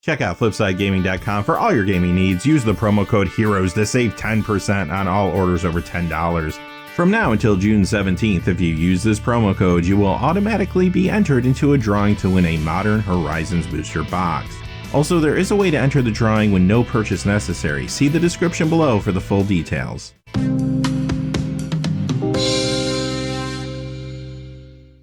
Check out FlipsideGaming.com for all your gaming needs. Use the promo code HEROES to save 10% on all orders over $10. From now until June 17th, if you use this promo code, you will automatically be entered into a drawing to win a Modern Horizons booster box. Also, there is a way to enter the drawing with no purchase necessary. See the description below for the full details.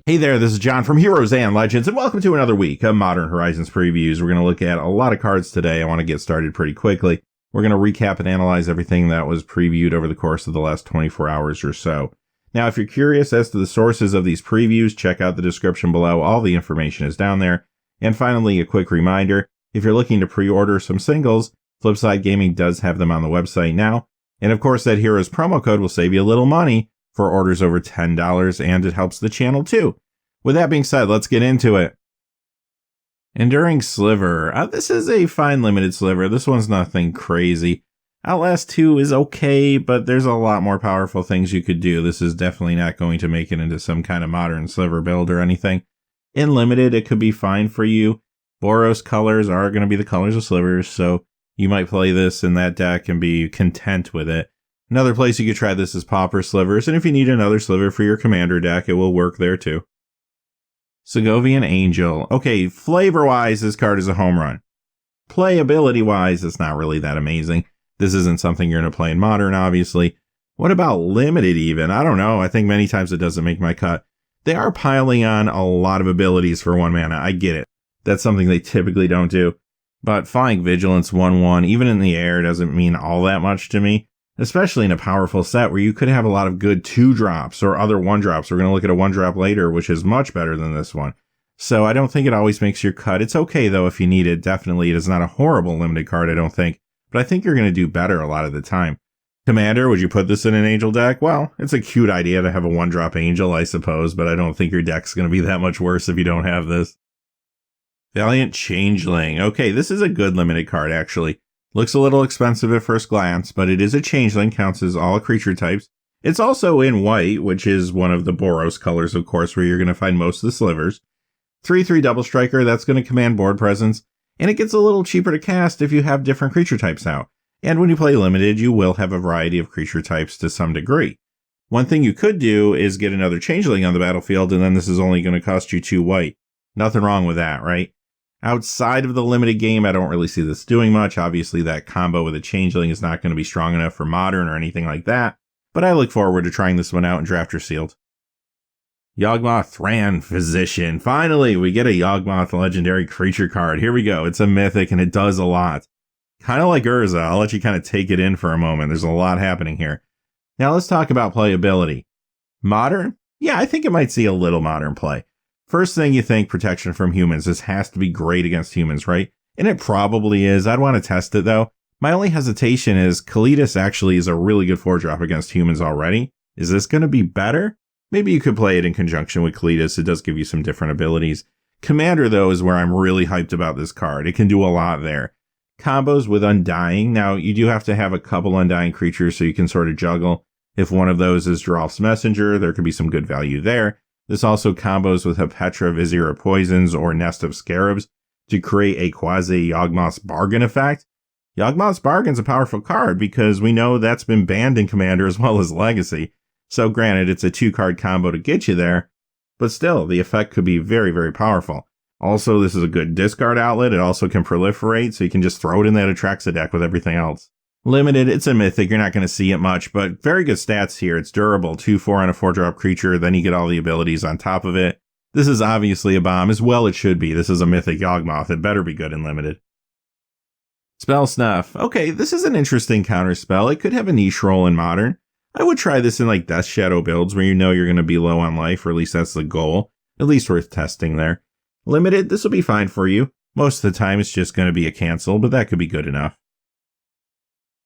Hey there, this is John from Heroes and Legends, and welcome to another week of Modern Horizons previews. We're going to look at a lot of cards today. I want to get started pretty quickly. We're going to recap and analyze everything that was previewed over the course of the last 24 hours or so. Now, if you're curious as to the sources of these previews, check out the description below. All the information is down there. And finally, a quick reminder, if you're looking to pre-order some singles, Flipside Gaming does have them on the website now. And of course, that Heroes promo code will save you a little money for orders over $10, and it helps the channel too. With that being said, let's get into it. Enduring Sliver. This is a fine limited sliver. This one's nothing crazy. Outlast 2 is okay, but there's a lot more powerful things you could do. This is definitely not going to make it into some kind of modern sliver build or anything. In limited, it could be fine for you. Boros colors are going to be the colors of slivers, so you might play this in that deck and be content with it. Another place you could try this is Pauper Slivers, and if you need another sliver for your commander deck, it will work there too. Segovian Angel. Okay, flavor-wise, this card is a home run. Playability-wise, it's not really that amazing. This isn't something you're going to play in Modern, obviously. What about Limited even? I don't know. I think many times it doesn't make my cut. They are piling on a lot of abilities for 1 mana. I get it. That's something they typically don't do. But Flying Vigilance 1/1, even in the air, doesn't mean all that much to me. Especially in a powerful set where you could have a lot of good 2-drops or other 1-drops. We're going to look at a 1-drop later, which is much better than this one. So I don't think it always makes your cut. It's okay, though, if you need it. Definitely, it is not a horrible limited card, I don't think. But I think you're going to do better a lot of the time. Commander, would you put this in an Angel deck? Well, it's a cute idea to have a 1-drop Angel, I suppose, but I don't think your deck's going to be that much worse if you don't have this. Valiant Changeling. Okay, this is a good limited card, actually. Looks a little expensive at first glance, but it is a changeling, counts as all creature types. It's also in white, which is one of the Boros colors, of course, where you're going to find most of the slivers. 3/3 double striker, that's going to command board presence, and it gets a little cheaper to cast if you have different creature types out. And when you play limited, you will have a variety of creature types to some degree. One thing you could do is get another changeling on the battlefield, and then this is only going to cost you 2 white. Nothing wrong with that, right? Outside of the limited game, I don't really see this doing much. Obviously, that combo with a changeling is not going to be strong enough for Modern or anything like that, but I look forward to trying this one out in Drafter Sealed. Yawgmoth Thran Physician. Finally, we get a Yawgmoth legendary creature card. Here we go. It's a mythic, and it does a lot. Kind of like Urza. I'll let you kind of take it in for a moment. There's a lot happening here. Now, let's talk about playability. Modern? Yeah, I think it might see a little Modern play. First thing you think, protection from humans. This has to be great against humans, right? And it probably is. I'd want to test it, though. My only hesitation is Kalitas actually is a really good 4-drop against humans already. Is this going to be better? Maybe you could play it in conjunction with Kalitas. It does give you some different abilities. Commander, though, is where I'm really hyped about this card. It can do a lot there. Combos with Undying. Now, you do have to have a couple Undying creatures so you can sort of juggle. If one of those is Geralf's Messenger, there could be some good value there. This also combos with Hepetra, Vizier of Poisons, or Nest of Scarabs to create a quasi-Yawgmoth's Bargain effect. Yawgmoth's Bargain's a powerful card because we know that's been banned in Commander as well as Legacy. So granted, it's a 2-card combo to get you there, but still, the effect could be very, very powerful. Also, this is a good discard outlet. It also can proliferate, so you can just throw it in that Atraxa deck with everything else. Limited, it's a mythic, you're not going to see it much, but very good stats here. It's durable, 2/4 on a 4-drop creature, then you get all the abilities on top of it. This is obviously a bomb, as well it should be. This is a mythic Yawgmoth, it better be good in limited. Spell Snuff. Okay, this is an interesting counter spell. It could have a niche role in Modern. I would try this in like Death Shadow builds where you know you're going to be low on life, or at least that's the goal. At least worth testing there. Limited, this will be fine for you. Most of the time it's just going to be a cancel, but that could be good enough.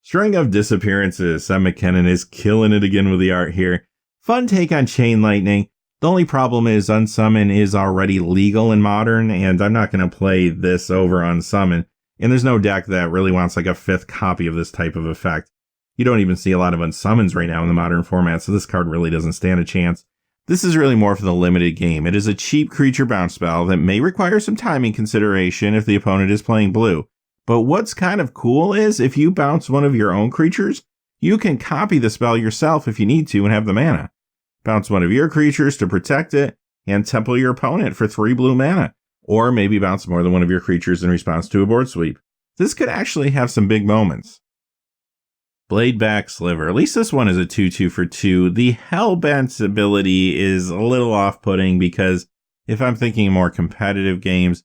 String of Disappearances. Sam McKinnon is killing it again with the art here. Fun take on Chain Lightning. The only problem is Unsummon is already legal in Modern, and I'm not going to play this over Unsummon. And there's no deck that really wants like a 5th copy of this type of effect. You don't even see a lot of Unsummons right now in the Modern format, so this card really doesn't stand a chance. This is really more for the limited game. It is a cheap creature bounce spell that may require some timing consideration if the opponent is playing blue. But what's kind of cool is if you bounce one of your own creatures, you can copy the spell yourself if you need to and have the mana. Bounce one of your creatures to protect it and temple your opponent for 3 blue mana. Or maybe bounce more than one of your creatures in response to a board sweep. This could actually have some big moments. Bladeback Sliver. At least this one is a 2/2 for 2. The Hellbent ability is a little off-putting because if I'm thinking more competitive games,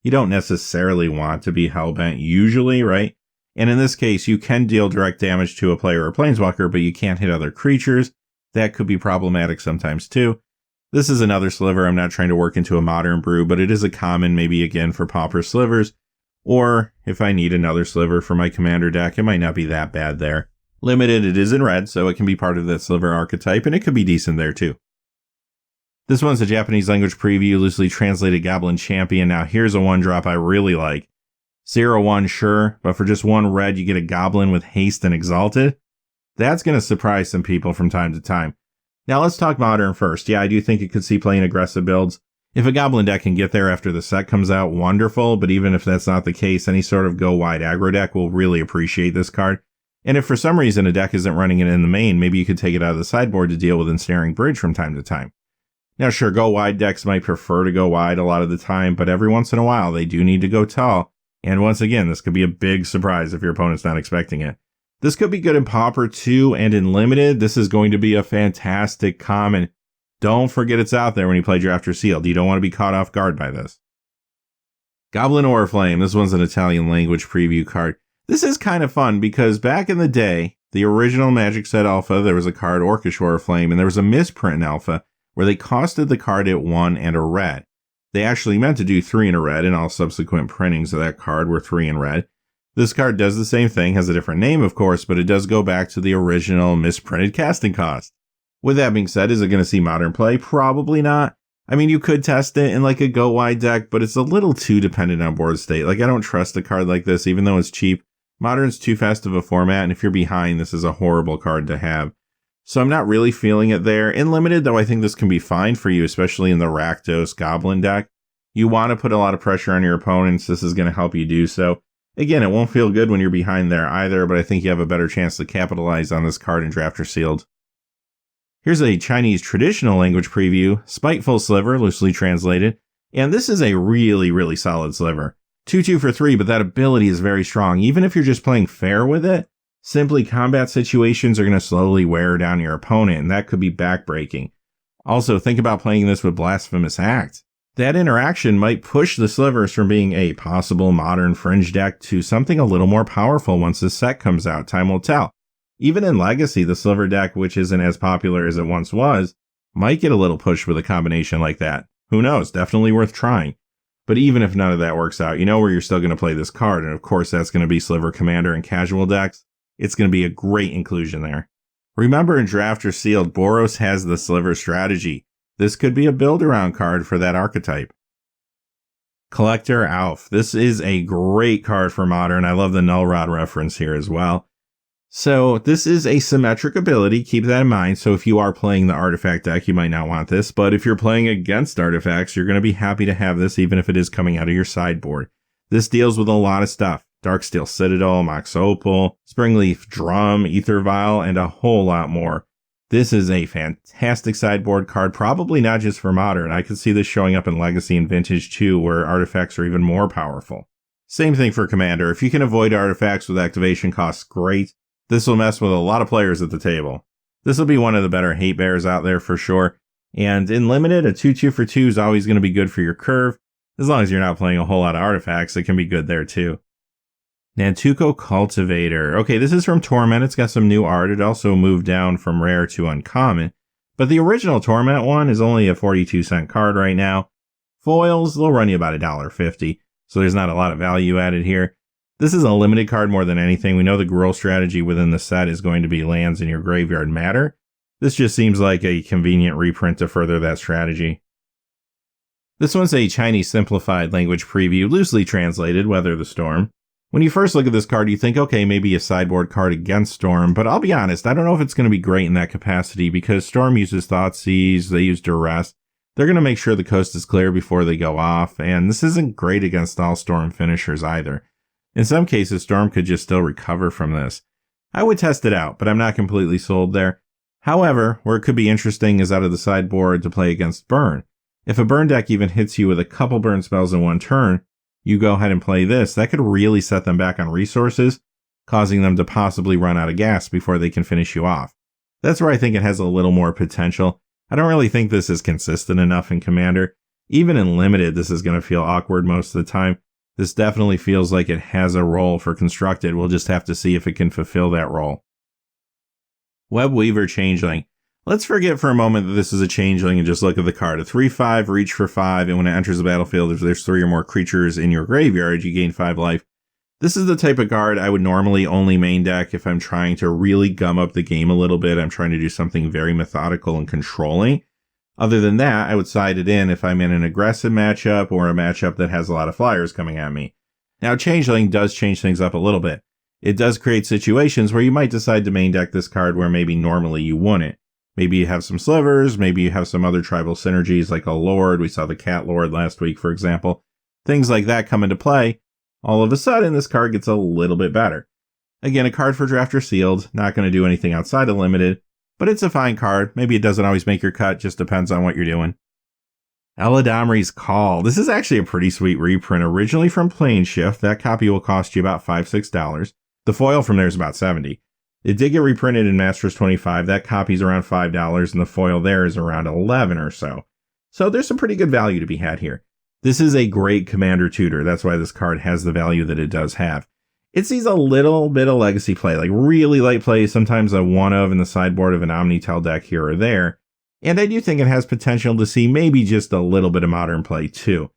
you don't necessarily want to be Hellbent usually, right? And in this case, you can deal direct damage to a player or planeswalker, but you can't hit other creatures. That could be problematic sometimes too. This is another sliver I'm not trying to work into a modern brew, but it is a common maybe again for Pauper slivers. Or if I need another sliver for my commander deck, it might not be that bad there. Limited, it is in red, so it can be part of that sliver archetype, and it could be decent there too. This one's a Japanese language preview, loosely translated Goblin Champion. Now here's a 1-drop I really like. 0/1, sure, but for just 1 red, you get a Goblin with haste and exalted. That's going to surprise some people from time to time. Now let's talk modern first. Yeah, I do think it could see playing aggressive builds. If a Goblin deck can get there after the set comes out, wonderful, but even if that's not the case, any sort of go-wide aggro deck will really appreciate this card. And if for some reason a deck isn't running it in the main, maybe you could take it out of the sideboard to deal with Ensnaring Bridge from time to time. Now sure, go-wide decks might prefer to go wide a lot of the time, but every once in a while they do need to go tall. And once again, this could be a big surprise if your opponent's not expecting it. This could be good in Pauper too, and in Limited, this is going to be a fantastic common. Don't forget it's out there when you play Draft or Sealed. You don't want to be caught off guard by this. Goblin Oriflamme. This one's an Italian language preview card. This is kind of fun because back in the day, the original Magic Set Alpha, there was a card Orcish Oriflamme, and there was a misprint in Alpha where they costed the card at 1 and a red. They actually meant to do 3 and a red, and all subsequent printings of that card were 3 and red. This card does the same thing, has a different name of course, but it does go back to the original misprinted casting cost. With that being said, is it going to see modern play? Probably not. I mean, you could test it in like a go-wide deck, but it's a little too dependent on board state. Like, I don't trust a card like this, even though it's cheap. Modern's too fast of a format, and if you're behind, this is a horrible card to have. So I'm not really feeling it there. In Limited, though, I think this can be fine for you, especially in the Rakdos Goblin deck. You want to put a lot of pressure on your opponents. This is going to help you do so. Again, it won't feel good when you're behind there either, but I think you have a better chance to capitalize on this card in Draft or Sealed. Here's a Chinese traditional language preview, Spiteful Sliver, loosely translated, and this is a really, really solid sliver. 2/2 for 3, but that ability is very strong. Even if you're just playing fair with it, simply combat situations are going to slowly wear down your opponent, and that could be backbreaking. Also, think about playing this with Blasphemous Act. That interaction might push the slivers from being a possible modern fringe deck to something a little more powerful once this set comes out. Time will tell. Even in Legacy, the sliver deck, which isn't as popular as it once was, might get a little push with a combination like that. Who knows? Definitely worth trying. But even if none of that works out, you know where you're still going to play this card, and of course that's going to be Sliver Commander and casual decks. It's going to be a great inclusion there. Remember, in Draft or Sealed, Boros has the Sliver strategy. This could be a build-around card for that archetype. Collector Alf. This is a great card for Modern. I love the Null Rod reference here as well. So this is a symmetric ability. Keep that in mind. So if you are playing the artifact deck, you might not want this. But if you're playing against artifacts, you're going to be happy to have this, even if it is coming out of your sideboard. This deals with a lot of stuff. Darksteel Citadel, Mox Opal, Springleaf Drum, Ether Vial, and a whole lot more. This is a fantastic sideboard card, probably not just for Modern. I could see this showing up in Legacy and Vintage too, where artifacts are even more powerful. Same thing for Commander. If you can avoid artifacts with activation costs, great. This will mess with a lot of players at the table. This will be one of the better hate bears out there for sure. And in Limited, a 2/2 for 2 is always going to be good for your curve. As long as you're not playing a whole lot of artifacts, it can be good there too. Nantuko Cultivator. Okay, this is from Torment. It's got some new art. It also moved down from rare to uncommon. But the original Torment one is only a 42-cent card right now. Foils, they'll run you about $1.50. So there's not a lot of value added here. This is a limited card more than anything. We know the Gruul strategy within the set is going to be lands in your graveyard matter. This just seems like a convenient reprint to further that strategy. This one's a Chinese simplified language preview, loosely translated, Weather the Storm. When you first look at this card, you think, okay, maybe a sideboard card against Storm, but I'll be honest, I don't know if it's going to be great in that capacity because Storm uses Thoughtseize, they use Duress. They're going to make sure the coast is clear before they go off, and this isn't great against all Storm finishers either. In some cases, Storm could just still recover from this. I would test it out, but I'm not completely sold there. However, where it could be interesting is out of the sideboard to play against Burn. If a Burn deck even hits you with a couple Burn spells in one turn, you go ahead and play this. That could really set them back on resources, causing them to possibly run out of gas before they can finish you off. That's where I think it has a little more potential. I don't really think this is consistent enough in Commander. Even in Limited, this is going to feel awkward most of the time. This definitely feels like it has a role for Constructed. We'll just have to see if it can fulfill that role. Webweaver Changeling. Let's forget for a moment that this is a Changeling and just look at the card. A 3/5, reach for 5, and when it enters the battlefield, if there's 3 or more creatures in your graveyard, you gain 5 life. This is the type of card I would normally only main deck if I'm trying to really gum up the game a little bit. I'm trying to do something very methodical and controlling. Other than that, I would side it in if I'm in an aggressive matchup or a matchup that has a lot of flyers coming at me. Now, Changeling does change things up a little bit. It does create situations where you might decide to main deck this card where maybe normally you wouldn't. Maybe you have some slivers, maybe you have some other tribal synergies like a Lord. We saw the Cat Lord last week, for example. Things like that come into play. All of a sudden, this card gets a little bit better. Again, a card for draft or sealed, not going to do anything outside of Limited, but it's a fine card. Maybe it doesn't always make your cut, just depends on what you're doing. Eladamri's Call. This is actually a pretty sweet reprint, originally from Planeshift. That copy will cost you about $5-6. The foil from there is about $70. It did get reprinted in Masters 25. That copy's around $5, and the foil there is around $11 or so. So there's some pretty good value to be had here. This is a great Commander tutor. That's why this card has the value that it does have. It sees a little bit of legacy play, like really light play, sometimes a one of in the sideboard of an Omnitel deck here or there. And I do think it has potential to see maybe just a little bit of modern play too.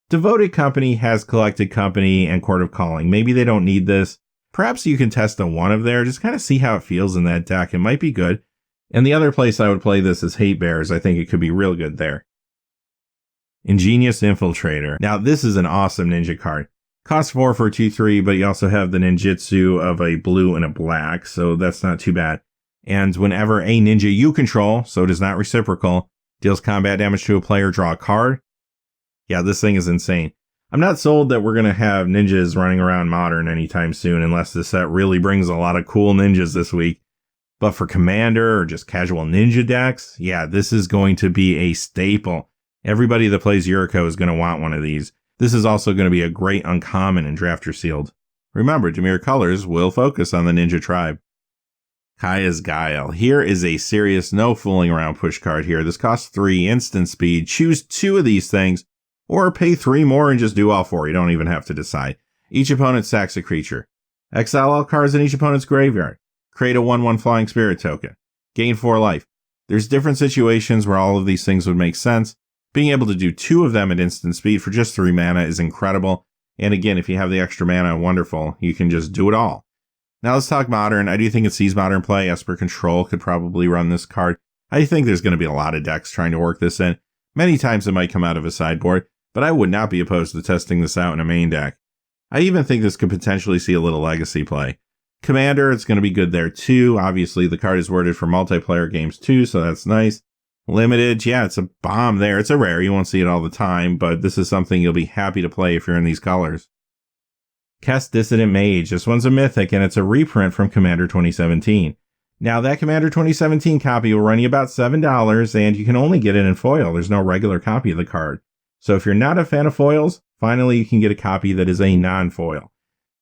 Devoted Company has Collected Company and Court of Calling. Maybe they don't need this. Perhaps you can test a one of there, just kind of see how it feels in that deck. It might be good. And the other place I would play this is Hate Bears. I think it could be real good there. Ingenious Infiltrator. Now, this is an awesome ninja card. Costs 4 for 2/3, but you also have the ninjutsu of a blue and a black, so that's not too bad. And whenever a ninja you control, so it is not reciprocal, deals combat damage to a player, draw a card. Yeah, this thing is insane. I'm not sold that we're going to have ninjas running around Modern anytime soon, unless this set really brings a lot of cool ninjas this week. But for Commander or just casual ninja decks, yeah, this is going to be a staple. Everybody that plays Yuriko is going to want one of these. This is also going to be a great uncommon in Draft or Sealed. Remember, Dimir Colors will focus on the ninja tribe. Kaya's Guile. Here is a serious no fooling around push card here. This costs 3 instant speed. Choose 2 of these things, or pay 3 more and just do all 4. You don't even have to decide. Each opponent sacks a creature. Exile all cards in each opponent's graveyard. Create a 1/1 Flying Spirit token. Gain 4 life. There's different situations where all of these things would make sense. Being able to do 2 of them at instant speed for just 3 mana is incredible. And again, if you have the extra mana, wonderful. You can just do it all. Now let's talk Modern. I do think it sees Modern play. Esper Control could probably run this card. I think there's going to be a lot of decks trying to work this in. Many times it might come out of a sideboard, but I would not be opposed to testing this out in a main deck. I even think this could potentially see a little legacy play. Commander, it's going to be good there too. Obviously, the card is worded for multiplayer games too, so that's nice. Limited, yeah, it's a bomb there. It's a rare. You won't see it all the time, but this is something you'll be happy to play if you're in these colors. Kess Dissident Mage. This one's a mythic, and it's a reprint from Commander 2017. Now, that Commander 2017 copy will run you about $7, and you can only get it in foil. There's no regular copy of the card. So if you're not a fan of foils, finally you can get a copy that is a non-foil.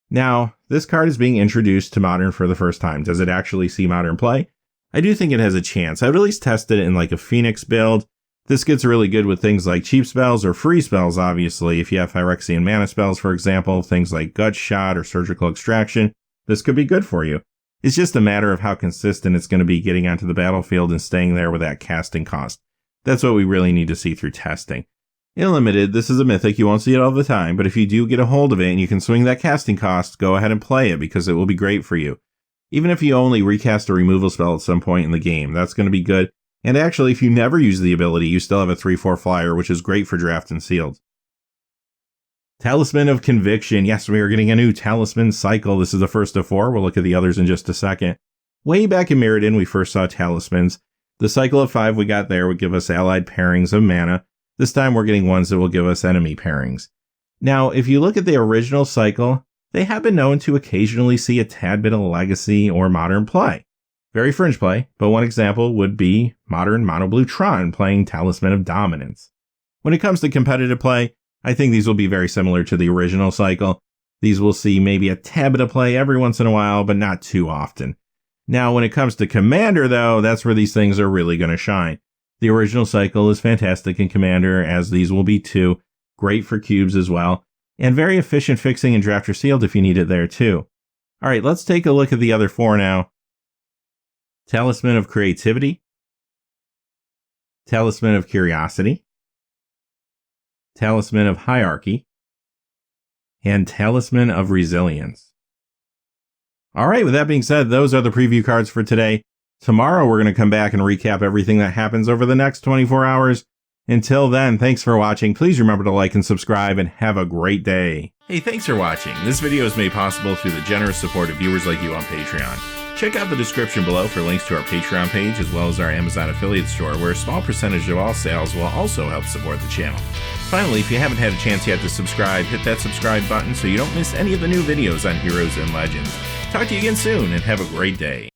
Now, this card is being introduced to Modern for the first time. Does it actually see Modern play? I do think it has a chance. I would at least test it in like a Phoenix build. This gets really good with things like cheap spells or free spells, obviously. If you have Phyrexian mana spells, for example, things like Gut Shot or Surgical Extraction, this could be good for you. It's just a matter of how consistent it's going to be getting onto the battlefield and staying there with that casting cost. That's what we really need to see through testing. In Limited, this is a mythic. You won't see it all the time, but if you do get a hold of it and you can swing that casting cost, go ahead and play it because it will be great for you. Even if you only recast a removal spell at some point in the game, that's going to be good. And actually, if you never use the ability, you still have a 3/4 flyer, which is great for draft and sealed. Talisman of Conviction. Yes, we are getting a new talisman cycle. This is the first of 4. We'll look at the others in just a second. Way back in Mirrodin, we first saw talismans. The cycle of 5 we got there would give us allied pairings of mana. This time we're getting ones that will give us enemy pairings. Now, if you look at the original cycle, they have been known to occasionally see a tad bit of legacy or modern play. Very fringe play, but one example would be modern mono blue Thran playing Talisman of Dominance. When it comes to competitive play, I think these will be very similar to the original cycle. These will see maybe a tad bit of play every once in a while, but not too often. Now, when it comes to Commander, though, that's where these things are really going to shine. The original cycle is fantastic in Commander, as these will be too. Great for cubes as well. And very efficient fixing in Draft or Sealed if you need it there too. Alright, let's take a look at the other 4 now. Talisman of Creativity. Talisman of Curiosity. Talisman of Hierarchy. And Talisman of Resilience. Alright, with that being said, those are the preview cards for today. Tomorrow we're going to come back and recap everything that happens over the next 24 hours. Until then, thanks for watching. Please remember to like and subscribe, and have a great day. Hey, thanks for watching. This video is made possible through the generous support of viewers like you on Patreon. Check out the description below for links to our Patreon page, as well as our Amazon affiliate store, where a small percentage of all sales will also help support the channel. Finally, if you haven't had a chance yet to subscribe, hit that subscribe button so you don't miss any of the new videos on Heroes and Legends. Talk to you again soon, and have a great day.